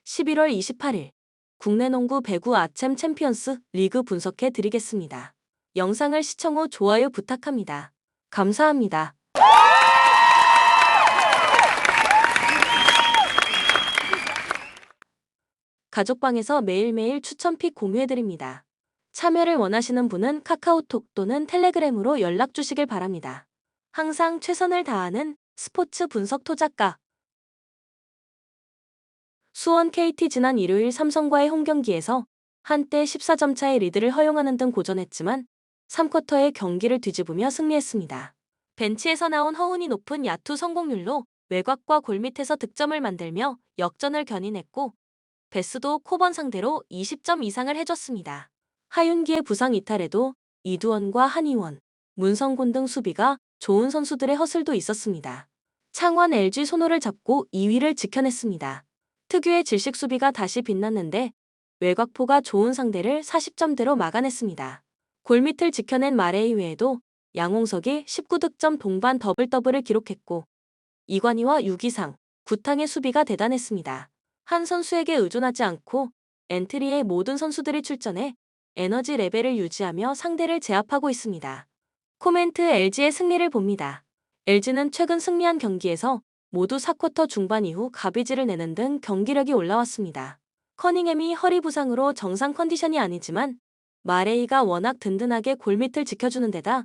11월 28일 국내 농구 배구 아챔 챔피언스 리그 분석해 드리겠습니다. 영상을 시청 후 좋아요 부탁합니다. 감사합니다. 가족방에서 매일매일 추천픽 공유해드립니다. 참여를 원하시는 분은 카카오톡 또는 텔레그램으로 연락 주시길 바랍니다. 항상 최선을 다하는 스포츠 분석 토작가 수원 KT 지난 일요일 삼성과의 홈경기에서 한때 14점 차의 리드를 허용하는 등 고전했지만 3쿼터에 경기를 뒤집으며 승리했습니다. 벤치에서 나온 허운이 높은 야투 성공률로 외곽과 골밑에서 득점을 만들며 역전을 견인했고 베스도 코번 상대로 20점 이상을 해줬습니다. 하윤기의 부상 이탈에도 이두원과 한희원, 문성곤 등 수비가 좋은 선수들의 허슬도 있었습니다. 창원 LG 손호를 잡고 2위를 지켜냈습니다. 특유의 질식 수비가 다시 빛났는데 외곽포가 좋은 상대를 40점대로 막아냈습니다. 골밑을 지켜낸 마레이 외에도 양홍석이 19득점 동반 더블더블을 기록했고 이관희와 유기상, 구탕의 수비가 대단했습니다. 한 선수에게 의존하지 않고 엔트리의 모든 선수들이 출전해 에너지 레벨을 유지하며 상대를 제압하고 있습니다. 코멘트 LG의 승리를 봅니다. LG는 최근 승리한 경기에서 모두 4쿼터 중반 이후 가비지를 내는 등 경기력이 올라왔습니다. 커닝햄이 허리 부상으로 정상 컨디션이 아니지만 마레이가 워낙 든든하게 골밑을 지켜주는 데다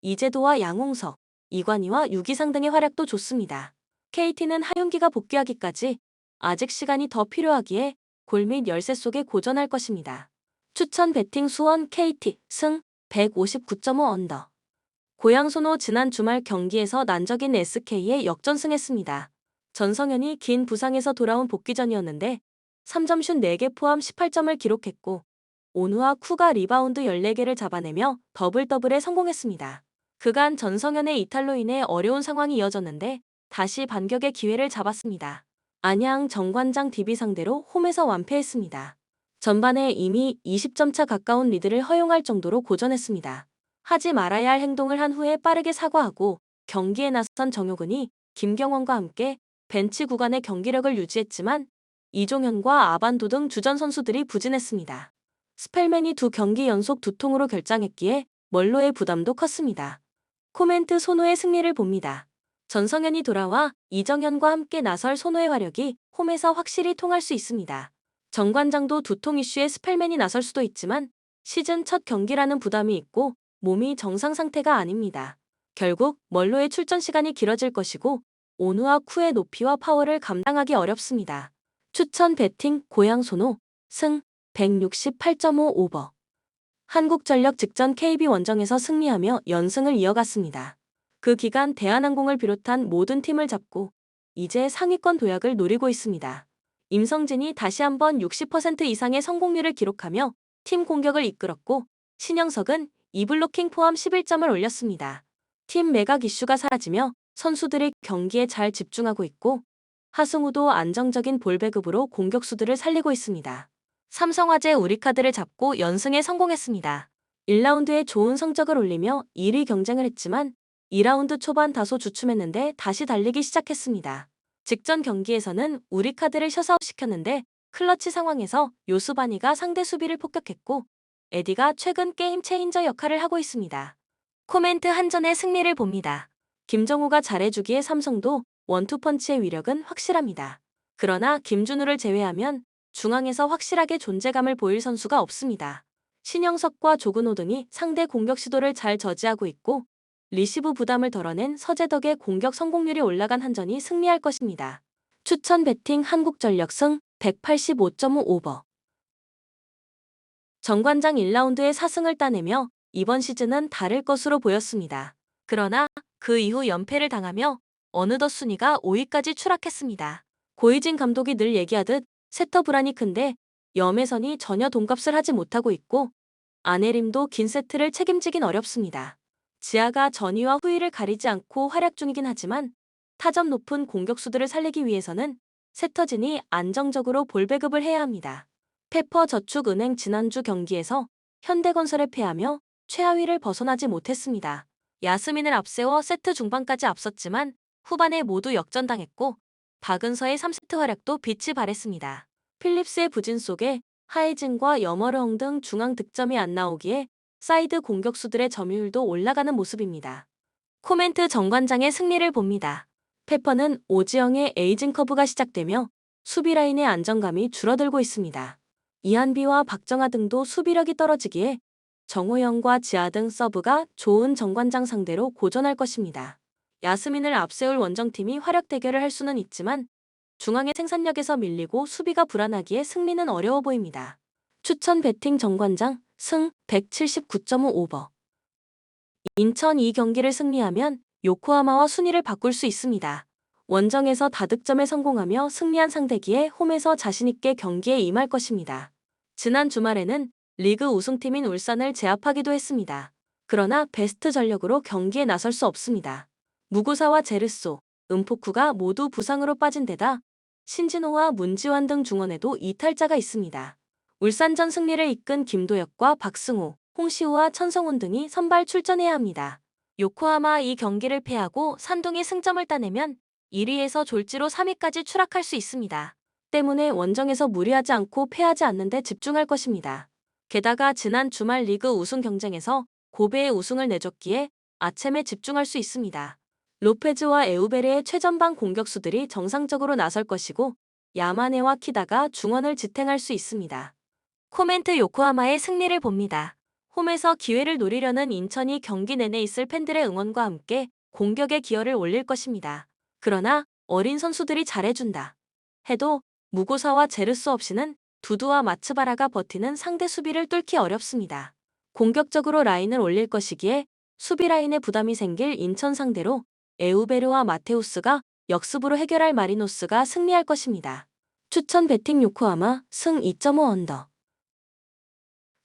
이재도와 양홍석, 이관희와 유기상 등의 활약도 좋습니다. KT는 하윤기가 복귀하기까지 아직 시간이 더 필요하기에 골밑 열세 속에 고전할 것입니다. 추천 배팅 수원 KT 승 159.5 언더. 고양손호 지난 주말 경기에서 난적인 SK에 역전승했습니다. 전성현이 긴 부상에서 돌아온 복귀전이었는데 3점슛 4개 포함 18점을 기록했고 온우와 쿠가 리바운드 14개를 잡아내며 더블더블에 성공했습니다. 그간 전성현의 이탈로 인해 어려운 상황이 이어졌는데 다시 반격의 기회를 잡았습니다. 안양 정관장 DB 상대로 홈에서 완패했습니다. 전반에 이미 20점 차 가까운 리드를 허용할 정도로 고전했습니다. 하지 말아야 할 행동을 한 후에 빠르게 사과하고 경기에 나선 정효근이 김경원과 함께 벤치 구간의 경기력을 유지했지만 이종현과 아반도 등 주전 선수들이 부진했습니다. 스펠맨이 두 경기 연속 두통으로 결장했기에 멀로의 부담도 컸습니다. 코멘트 손호의 승리를 봅니다. 전성현이 돌아와 이정현과 함께 나설 손호의 화력이 홈에서 확실히 통할 수 있습니다. 정관장도 두통 이슈에 스펠맨이 나설 수도 있지만 시즌 첫 경기라는 부담이 있고 몸이 정상 상태가 아닙니다. 결국 멀로의 출전 시간이 길어질 것이고 온우와 쿠의 높이와 파워를 감당하기 어렵습니다. 추천 배팅 고양손호 승 168.5 오버. 한국전력 직전 KB 원정에서 승리하며 연승을 이어갔습니다. 그 기간 대한항공을 비롯한 모든 팀을 잡고 이제 상위권 도약을 노리고 있습니다. 임성진이 다시 한번 60% 이상의 성공률을 기록하며 팀 공격을 이끌었고 신영석은 2블로킹 포함 11점을 올렸습니다. 팀 매각 이슈가 사라지며 선수들이 경기에 잘 집중하고 있고 하승우도 안정적인 볼 배급으로 공격수들을 살리고 있습니다. 삼성화재 우리카드를 잡고 연승에 성공했습니다. 1라운드에 좋은 성적을 올리며 1위 경쟁을 했지만 2라운드 초반 다소 주춤했는데 다시 달리기 시작했습니다. 직전 경기에서는 우리카드를 셧아웃시켰는데 클러치 상황에서 요수바니가 상대 수비를 폭격했고 에디가 최근 게임 체인저 역할을 하고 있습니다. 코멘트 한전의 승리를 봅니다. 김정우가 잘해주기에 삼성도 원투펀치의 위력은 확실합니다. 그러나 김준우를 제외하면 중앙에서 확실하게 존재감을 보일 선수가 없습니다. 신영석과 조근호 등이 상대 공격 시도를 잘 저지하고 있고 리시브 부담을 덜어낸 서재덕의 공격 성공률이 올라간 한전이 승리할 것입니다. 추천 배팅 한국전력 승 185.5 오버. 정관장 1라운드에 4승을 따내며 이번 시즌은 다를 것으로 보였습니다. 그러나 그 이후 연패를 당하며 어느덧 순위가 5위까지 추락했습니다. 고이진 감독이 늘 얘기하듯 세터 불안이 큰데 염혜선이 전혀 돈값을 하지 못하고 있고 안혜림도 긴 세트를 책임지긴 어렵습니다. 지아가 전위와 후위를 가리지 않고 활약 중이긴 하지만 타점 높은 공격수들을 살리기 위해서는 세터진이 안정적으로 볼 배급을 해야 합니다. 페퍼저축은행 지난주 경기에서 현대건설에 패하며 최하위를 벗어나지 못했습니다. 야스민을 앞세워 세트 중반까지 앞섰지만 후반에 모두 역전당했고 박은서의 3세트 활약도 빛이 발했습니다. 필립스의 부진 속에 하이진과 여머르헝 등 중앙 득점이 안 나오기에 사이드 공격수들의 점유율도 올라가는 모습입니다. 코멘트 정관장의 승리를 봅니다. 페퍼는 오지영의 에이징 커브가 시작되며 수비 라인의 안정감이 줄어들고 있습니다. 이한비와 박정아 등도 수비력이 떨어지기에 정호영과 지아 등 서브가 좋은 정관장 상대로 고전할 것입니다. 야스민을 앞세울 원정팀이 화력 대결을 할 수는 있지만 중앙의 생산력에서 밀리고 수비가 불안하기에 승리는 어려워 보입니다. 추천 배팅 정관장 승 179.5 오버. 인천 이 경기를 승리하면 요코하마와 순위를 바꿀 수 있습니다. 원정에서 다득점에 성공하며 승리한 상대기에 홈에서 자신있게 경기에 임할 것입니다. 지난 주말에는 리그 우승팀인 울산을 제압하기도 했습니다. 그러나 베스트 전력으로 경기에 나설 수 없습니다. 무구사와 제르소, 은포쿠가 모두 부상으로 빠진 데다 신진호와 문지환 등 중원에도 이탈자가 있습니다. 울산전 승리를 이끈 김도혁과 박승호, 홍시우와 천성훈 등이 선발 출전해야 합니다. 요코하마 이 경기를 패하고 산둥이 승점을 따내면 1위에서 졸지로 3위까지 추락할 수 있습니다. 때문에 원정에서 무리하지 않고 패하지 않는 데 집중할 것입니다. 게다가 지난 주말 리그 우승 경쟁에서 고베의 우승을 내줬기에 아챔에 집중할 수 있습니다. 로페즈와 에우베르의 최전방 공격수들이 정상적으로 나설 것이고 야마네와 키다가 중원을 지탱할 수 있습니다. 코멘트 요코하마의 승리를 봅니다. 홈에서 기회를 노리려는 인천이 경기 내내 있을 팬들의 응원과 함께 공격의 기여를 올릴 것입니다. 그러나 어린 선수들이 잘해준다 해도 무고사와 제르스 없이는 두두와 마츠바라가 버티는 상대 수비를 뚫기 어렵습니다. 공격적으로 라인을 올릴 것이기에 수비 라인에 부담이 생길 인천 상대로 에우베르와 마테우스가 역습으로 해결할 마리노스가 승리할 것입니다. 추천 배팅 요코하마 승 2.5 언더.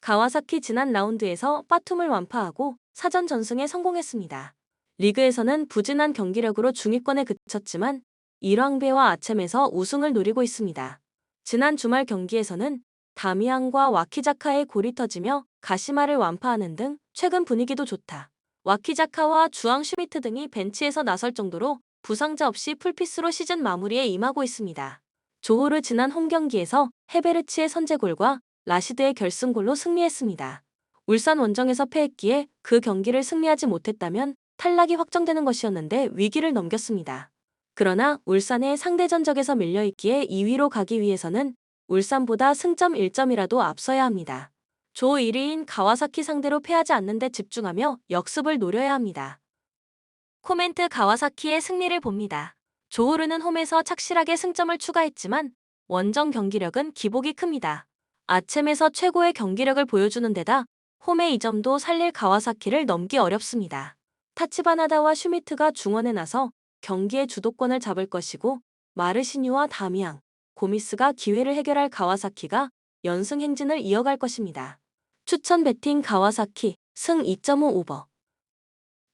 가와사키 지난 라운드에서 빠툼을 완파하고 사전 전승에 성공했습니다. 리그에서는 부진한 경기력으로 중위권에 그쳤지만 일왕배와 아쳔에서 우승을 노리고 있습니다. 지난 주말 경기에서는 다미안과 와키자카의 골이 터지며 가시마를 완파하는 등 최근 분위기도 좋다. 와키자카와 주앙 슈미트 등이 벤치에서 나설 정도로 부상자 없이 풀피스로 시즌 마무리에 임하고 있습니다. 조호르 지난 홈 경기에서 헤베르치의 선제골과 라시드의 결승골로 승리했습니다. 울산 원정에서 패했기에 그 경기를 승리하지 못했다면 탈락이 확정되는 것이었는데 위기를 넘겼습니다. 그러나 울산의 상대 전적에서 밀려있기에 2위로 가기 위해서는 울산보다 승점 1점이라도 앞서야 합니다. 조 1위인 가와사키 상대로 패하지 않는 데 집중하며 역습을 노려야 합니다. 코멘트 가와사키의 승리를 봅니다. 조호르는 홈에서 착실하게 승점을 추가했지만 원정 경기력은 기복이 큽니다. 아쳔에서 최고의 경기력을 보여주는 데다 홈의 이 점도 살릴 가와사키를 넘기 어렵습니다. 타치바나다와 슈미트가 중원에 나서 경기의 주도권을 잡을 것이고 마르시뉴와 다미앙, 고미스가 기회를 해결할 가와사키가 연승 행진을 이어갈 것입니다. 추천 배팅 가와사키 승 2.5 오버.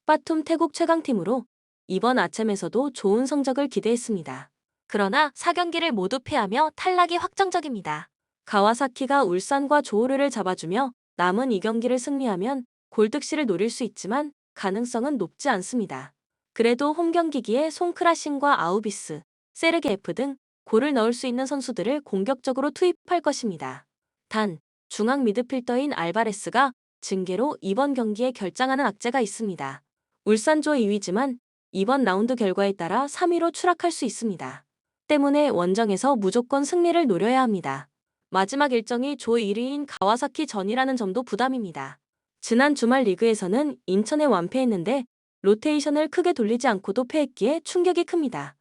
빠툼 태국 최강팀으로 이번 아쳔에서도 좋은 성적을 기대했습니다. 그러나 4경기를 모두 패하며 탈락이 확정적입니다. 가와사키가 울산과 조호르를 잡아주며 남은 2경기를 승리하면 골득실을 노릴 수 있지만 가능성은 높지 않습니다. 그래도 홈 경기기에 송크라신과 아우비스, 세르게프 등 골을 넣을 수 있는 선수들을 공격적으로 투입할 것입니다. 단, 중앙 미드필더인 알바레스가 징계로 이번 경기에 결장하는 악재가 있습니다. 울산조 2위지만 이번 라운드 결과에 따라 3위로 추락할 수 있습니다. 때문에 원정에서 무조건 승리를 노려야 합니다. 마지막 일정이 조 1위인 가와사키 전이라는 점도 부담입니다. 지난 주말 리그에서는 인천에 완패했는데 로테이션을 크게 돌리지 않고도 패했기에 충격이 큽니다.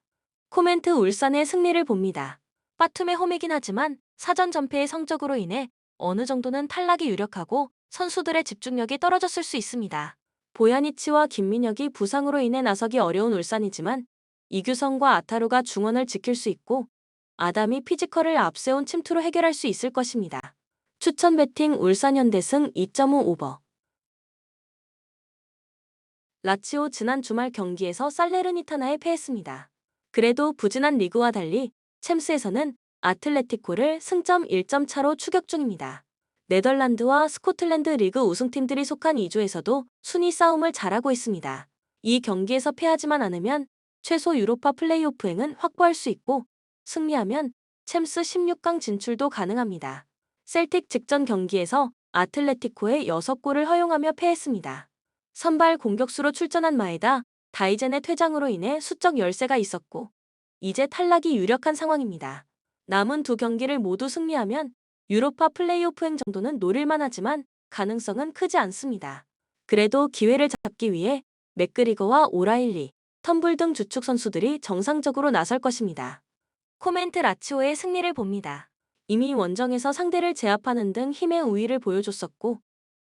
코멘트 울산의 승리를 봅니다. 빠툼의 홈이긴 하지만 사전 전패의 성적으로 인해 어느 정도는 탈락이 유력하고 선수들의 집중력이 떨어졌을 수 있습니다. 보야니치와 김민혁이 부상으로 인해 나서기 어려운 울산이지만 이규성과 아타루가 중원을 지킬 수 있고 아담이 피지컬을 앞세운 침투로 해결할 수 있을 것입니다. 추천 배팅 울산 현대승 2.5 오버. 라치오 지난 주말 경기에서 살레르니타나에 패했습니다. 그래도 부진한 리그와 달리 챔스에서는 아틀레티코를 승점 1점 차로 추격 중입니다. 네덜란드와 스코틀랜드 리그 우승팀들이 속한 2조에서도 순위 싸움을 잘하고 있습니다. 이 경기에서 패하지만 않으면 최소 유로파 플레이오프행은 확보할 수 있고 승리하면 챔스 16강 진출도 가능합니다. 셀틱 직전 경기에서 아틀레티코에 6골을 허용하며 패했습니다. 선발 공격수로 출전한 마에다 다이젠의 퇴장으로 인해 수적 열세가 있었고 이제 탈락이 유력한 상황입니다. 남은 두 경기를 모두 승리하면 유로파 플레이오프행 정도는 노릴만 하지만 가능성은 크지 않습니다. 그래도 기회를 잡기 위해 맥그리거와 오라일리, 텀블 등 주축 선수들이 정상적으로 나설 것입니다. 코멘트 라치오의 승리를 봅니다. 이미 원정에서 상대를 제압하는 등 힘의 우위를 보여줬었고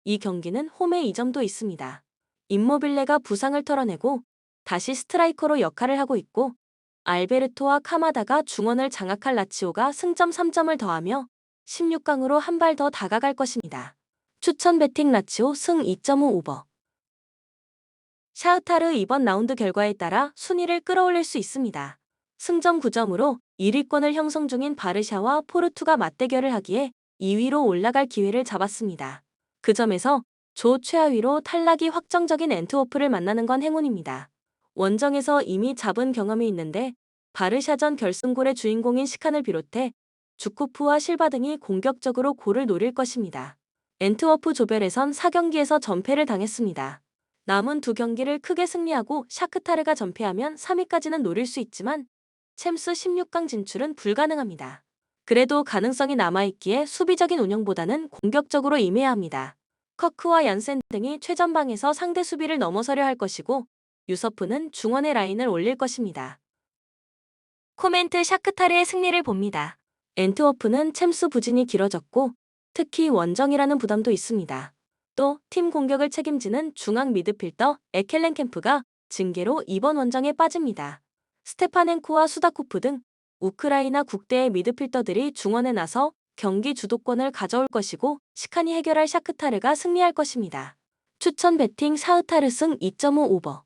이 경기는 홈의 이점도 있습니다. 임모빌레가 부상을 털어내고 다시 스트라이커로 역할을 하고 있고 알베르토와 카마다가 중원을 장악할 라치오가 승점 3점을 더하며 16강으로 한 발 더 다가갈 것입니다. 추천 베팅 라치오 승 2.5 오버. 샤흐타르 이번 라운드 결과에 따라 순위를 끌어올릴 수 있습니다. 승점 9점으로 1위권을 형성 중인 바르샤와 포르투가 맞대결을 하기에 2위로 올라갈 기회를 잡았습니다. 그 점에서 조 최하위로 탈락이 확정적인 엔트워프를 만나는 건 행운입니다. 원정에서 이미 잡은 경험이 있는데 바르샤전 결승골의 주인공인 시칸을 비롯해 주쿠프와 실바 등이 공격적으로 골을 노릴 것입니다. 엔트워프 조별에선 4경기에서 전패를 당했습니다. 남은 두 경기를 크게 승리하고 샤크타르가 전패하면 3위까지는 노릴 수 있지만 챔스 16강 진출은 불가능합니다. 그래도 가능성이 남아있기에 수비적인 운영보다는 공격적으로 임해야 합니다. 커크와 얀센 등이 최전방에서 상대 수비를 넘어서려 할 것이고 유서프는 중원의 라인을 올릴 것입니다. 코멘트 샤크타르의 승리를 봅니다. 엔트워프는 챔스 부진이 길어졌고 특히 원정이라는 부담도 있습니다. 또 팀 공격을 책임지는 중앙 미드필더 에켈렌캠프가 징계로 이번 원정에 빠집니다. 스테파넨코와 수다코프 등 우크라이나 국대의 미드필더들이 중원에 나서 경기 주도권을 가져올 것이고 시칸이 해결할 샤크타르가 승리할 것입니다. 추천 베팅 샤흐타르 승 2.5 오버.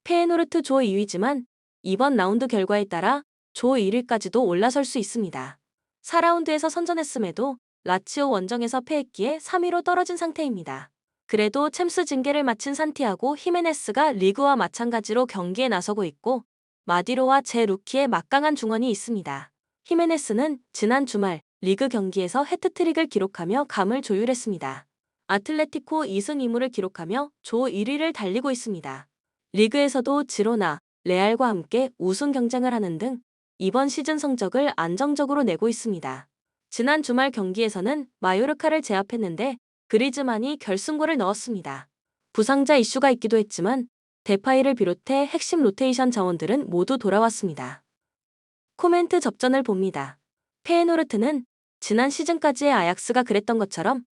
페에노르트 조 2위지만 이번 라운드 결과에 따라 조 1위까지도 올라설 수 있습니다. 4라운드에서 선전했음에도 라치오 원정에서 패했기에 3위로 떨어진 상태입니다. 그래도 챔스 징계를 마친 산티아고 히메네스가 리그와 마찬가지로 경기에 나서고 있고 마디로와 제 루키의 막강한 중원이 있습니다. 히메네스는 지난 주말 리그 경기에서 해트트릭을 기록하며 감을 조율했습니다. 아틀레티코 2승 2무를 기록하며 조 1위를 달리고 있습니다. 리그에서도 지로나, 레알과 함께 우승 경쟁을 하는 등 이번 시즌 성적을 안정적으로 내고 있습니다. 지난 주말 경기에서는 마요르카를 제압했는데 그리즈만이 결승골을 넣었습니다. 부상자 이슈가 있기도 했지만 데파이를 비롯해 핵심 로테이션 자원들은 모두 돌아왔습니다. 코멘트 접전을 봅니다. 페에노르트는 지난 시즌까지의 아약스가 그랬던 것처럼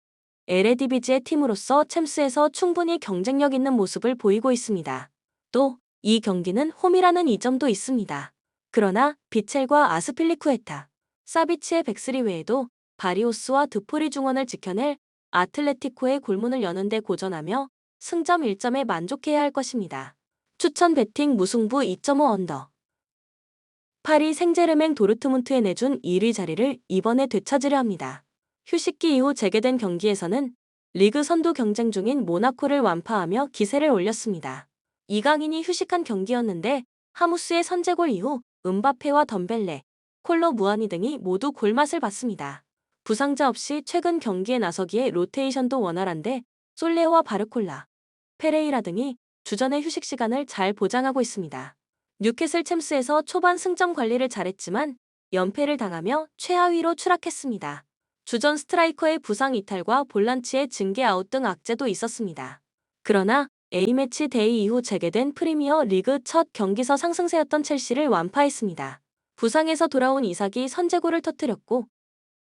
에레디비지의 팀으로서 챔스에서 충분히 경쟁력 있는 모습을 보이고 있습니다. 또 이 경기는 홈이라는 이점도 있습니다. 그러나 비첼과 아스필리쿠에타, 사비치의 백스리 외에도 바리오스와 드포리 중원을 지켜낼 아틀레티코의 골문을 여는 데 고전하며 승점 1점에 만족해야 할 것입니다. 추천 베팅 무승부 2.5 언더. 파리 생제르맹 도르트문트에 내준 1위 자리를 이번에 되찾으려 합니다. 휴식기 이후 재개된 경기에서는 리그 선두 경쟁 중인 모나코를 완파하며 기세를 올렸습니다. 이강인이 휴식한 경기였는데 하무스의 선제골 이후 음바페와 덤벨레, 콜로 무아니 등이 모두 골맛을 봤습니다. 부상자 없이 최근 경기에 나서기에 로테이션도 원활한데 솔레와 바르콜라, 페레이라 등이 주전의 휴식 시간을 잘 보장하고 있습니다. 뉴캐슬 챔스에서 초반 승점 관리를 잘했지만 연패를 당하며 최하위로 추락했습니다. 주전 스트라이커의 부상 이탈과 볼란치의 징계 아웃 등 악재도 있었습니다. 그러나 A매치 데이 이후 재개된 프리미어 리그 첫 경기서 상승세였던 첼시를 완파했습니다. 부상에서 돌아온 이삭이 선제골을 터뜨렸고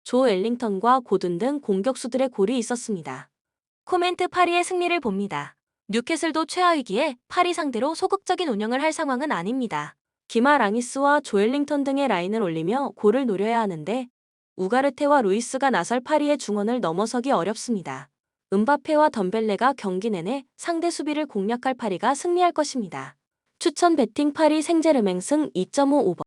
조 엘링턴과 고든 등 공격수들의 골이 있었습니다. 코멘트 파리의 승리를 봅니다. 뉴캐슬도 최하위기에 파리 상대로 소극적인 운영을 할 상황은 아닙니다. 기마 랑이스와 조엘링턴 등의 라인을 올리며 골을 노려야 하는데 우가르테와 루이스가 나설 파리의 중원을 넘어서기 어렵습니다. 음바페와 덤벨레가 경기 내내 상대 수비를 공략할 파리가 승리할 것입니다. 추천 베팅 파리 생제르맹 승 2.5 오버.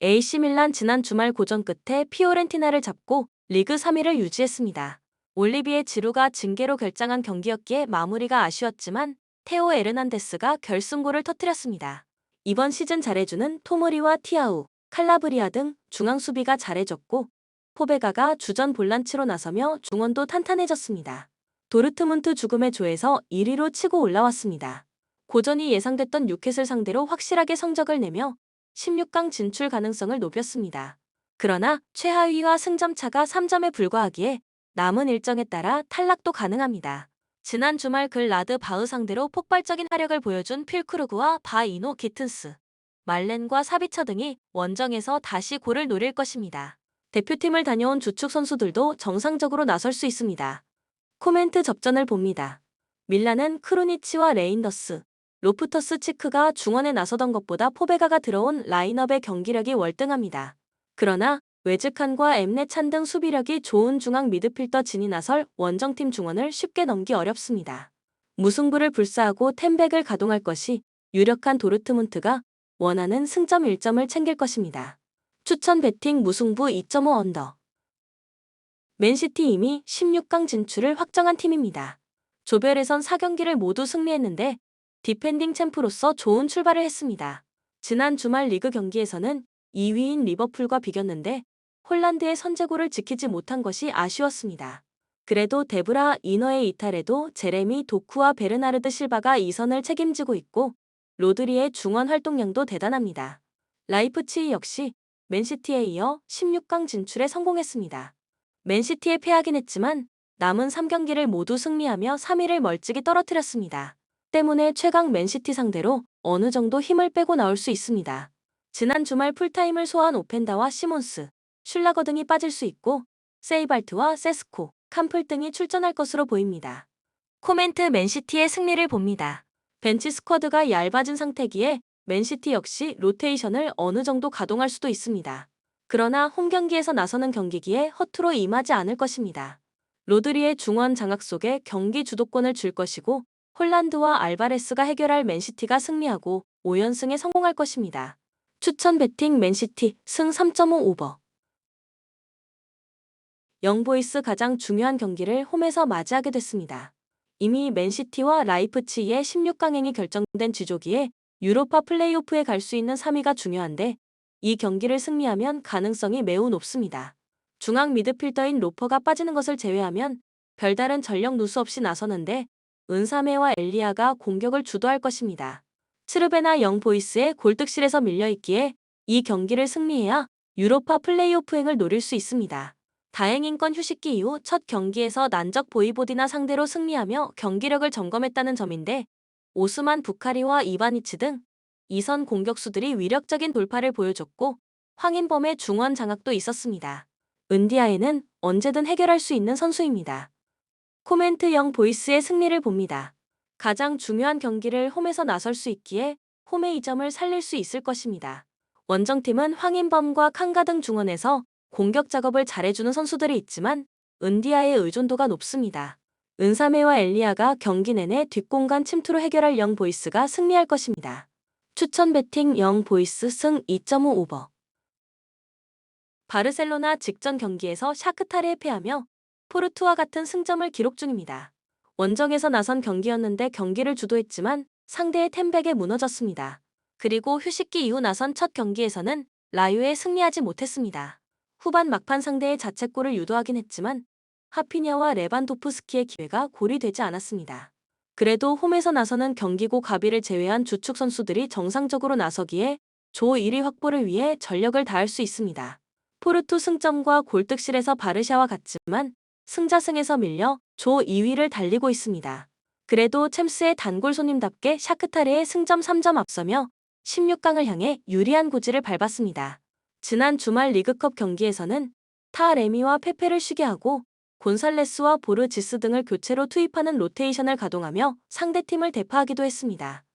AC 밀란 지난 주말 고전 끝에 피오렌티나를 잡고 리그 3위를 유지했습니다. 올리비에 지루가 징계로 결장한 경기였기에 마무리가 아쉬웠지만 테오 에르난데스가 결승골을 터뜨렸습니다. 이번 시즌 잘해주는 토모리와 티아우, 칼라브리아 등 중앙 수비가 잘해졌고 포베가가 주전 볼란치로 나서며 중원도 탄탄해졌습니다. 도르트문트 죽음의 조에서 1위로 치고 올라왔습니다. 고전이 예상됐던 뉴캐슬 상대로 확실하게 성적을 내며 16강 진출 가능성을 높였습니다. 그러나 최하위와 승점 차가 3점에 불과하기에 남은 일정에 따라 탈락도 가능합니다. 지난 주말 글라드 바흐 상대로 폭발적인 활약을 보여준 필크루그와 바이노 기튼스, 말렌과 사비처 등이 원정에서 다시 골을 노릴 것입니다. 대표팀을 다녀온 주축 선수들도 정상적으로 나설 수 있습니다. 코멘트 접전을 봅니다. 밀란은 크루니치와 레인더스, 로프터스 치크가 중원에 나서던 것보다 포베가가 들어온 라인업의 경기력이 월등합니다. 그러나 웨즈칸과 엠네찬 등 수비력이 좋은 중앙 미드필더 진이 나설 원정팀 중원을 쉽게 넘기 어렵습니다. 무승부를 불사하고 템백을 가동할 것이 유력한 도르트문트가 원하는 승점 1점을 챙길 것입니다. 추천 배팅 무승부 2.5 언더. 맨시티 이미 16강 진출을 확정한 팀입니다. 조별예선 4경기를 모두 승리했는데 디펜딩 챔프로서 좋은 출발을 했습니다. 지난 주말 리그 경기에서는 2위인 리버풀과 비겼는데 홀란드의 선제골을 지키지 못한 것이 아쉬웠습니다. 그래도 데브라 이너의 이탈에도 제레미 도쿠와 베르나르드 실바가 2선을 책임지고 있고 로드리의 중원 활동량도 대단합니다. 라이프치히 역시 맨시티에 이어 16강 진출에 성공했습니다. 맨시티에 패하긴 했지만 남은 3경기를 모두 승리하며 3위를 멀찍이 떨어뜨렸습니다. 때문에 최강 맨시티 상대로 어느 정도 힘을 빼고 나올 수 있습니다. 지난 주말 풀타임을 소화한 오펜다와 시몬스, 슐라거 등이 빠질 수 있고 세이발트와 세스코, 캄플 등이 출전할 것으로 보입니다. 코멘트 맨시티의 승리를 봅니다. 벤치 스쿼드가 얇아진 상태기에 맨시티 역시 로테이션을 어느 정도 가동할 수도 있습니다. 그러나 홈경기에서 나서는 경기기에 허투루 임하지 않을 것입니다. 로드리의 중원 장악 속에 경기 주도권을 줄 것이고 홀란드와 알바레스가 해결할 맨시티가 승리하고 5연승에 성공할 것입니다. 추천 배팅 맨시티 승 3.5 오버. 영보이스 가장 중요한 경기를 홈에서 맞이하게 됐습니다. 이미 맨시티와 라이프치히의 16강행이 결정된 지조기에 유로파 플레이오프에 갈 수 있는 3위가 중요한데 이 경기를 승리하면 가능성이 매우 높습니다. 중앙 미드필더인 로퍼가 빠지는 것을 제외하면 별다른 전력 누수 없이 나서는데 은사메와 엘리아가 공격을 주도할 것입니다. 츠르베나 영보이스의 골득실에서 밀려있기에 이 경기를 승리해야 유로파 플레이오프행을 노릴 수 있습니다. 다행인건 휴식기 이후 첫 경기에서 난적 보이보디나 상대로 승리하며 경기력을 점검했다는 점인데 오스만 부카리와 이바니치 등 2선 공격수들이 위력적인 돌파를 보여줬고 황인범의 중원 장악도 있었습니다. 은디아에는 언제든 해결할 수 있는 선수입니다. 코멘트 영보이스의 승리를 봅니다. 가장 중요한 경기를 홈에서 나설 수 있기에 홈의 이점을 살릴 수 있을 것입니다. 원정팀은 황인범과 칸가 등 중원에서 공격 작업을 잘해주는 선수들이 있지만 은디아의 의존도가 높습니다. 은사메와 엘리아가 경기 내내 뒷공간 침투로 해결할 영보이스가 승리할 것입니다. 추천 배팅 영보이스 승 2.5 오버. 바르셀로나 직전 경기에서 샤크타르에 패하며 포르투와 같은 승점을 기록 중입니다. 원정에서 나선 경기였는데 경기를 주도했지만 상대의 템백에 무너졌습니다. 그리고 휴식기 이후 나선 첫 경기에서는 라유에 승리하지 못했습니다. 후반 막판 상대의 자책골을 유도하긴 했지만 하피냐와 레반도프스키의 기회가 고리되지 않았습니다. 그래도 홈에서 나서는 경기고 가비를 제외한 주축 선수들이 정상적으로 나서기에 조 1위 확보를 위해 전력을 다할 수 있습니다. 포르투 승점과 골득실에서 바르샤와 같지만 승자승에서 밀려 조 2위를 달리고 있습니다. 그래도 챔스의 단골 손님답게 샤크타르의 승점 3점 앞서며 16강을 향해 유리한 고지를 밟았습니다. 지난 주말 리그컵 경기에서는 타레미와 페페를 쉬게 하고 곤살레스와 보르지스 등을 교체로 투입하는 로테이션을 가동하며 상대팀을 대파하기도 했습니다.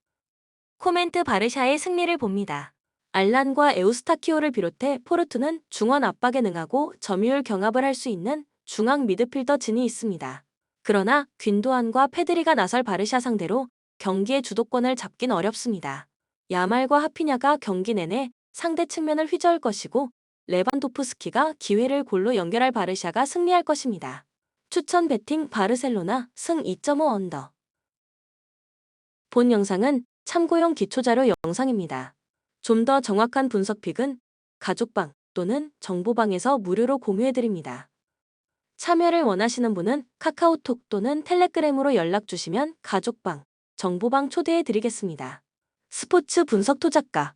코멘트 바르샤의 승리를 봅니다. 알란과 에우스타키오를 비롯해 포르투는 중원 압박에 능하고 점유율 경합을 할 수 있는 중앙 미드필더 진이 있습니다. 그러나 균도안과 페드리가 나설 바르샤 상대로 경기의 주도권을 잡긴 어렵습니다. 야말과 하피냐가 경기 내내 상대 측면을 휘저을 것이고 레반도프스키가 기회를 골로 연결할 바르샤가 승리할 것입니다. 추천 배팅 바르셀로나 승 2.5 언더. 본 영상은 참고용 기초자료 영상입니다. 좀 더 정확한 분석 픽은 가족방 또는 정보방에서 무료로 공유해드립니다. 참여를 원하시는 분은 카카오톡 또는 텔레그램으로 연락 주시면 가족방, 정보방 초대해드리겠습니다. 스포츠 분석 토작가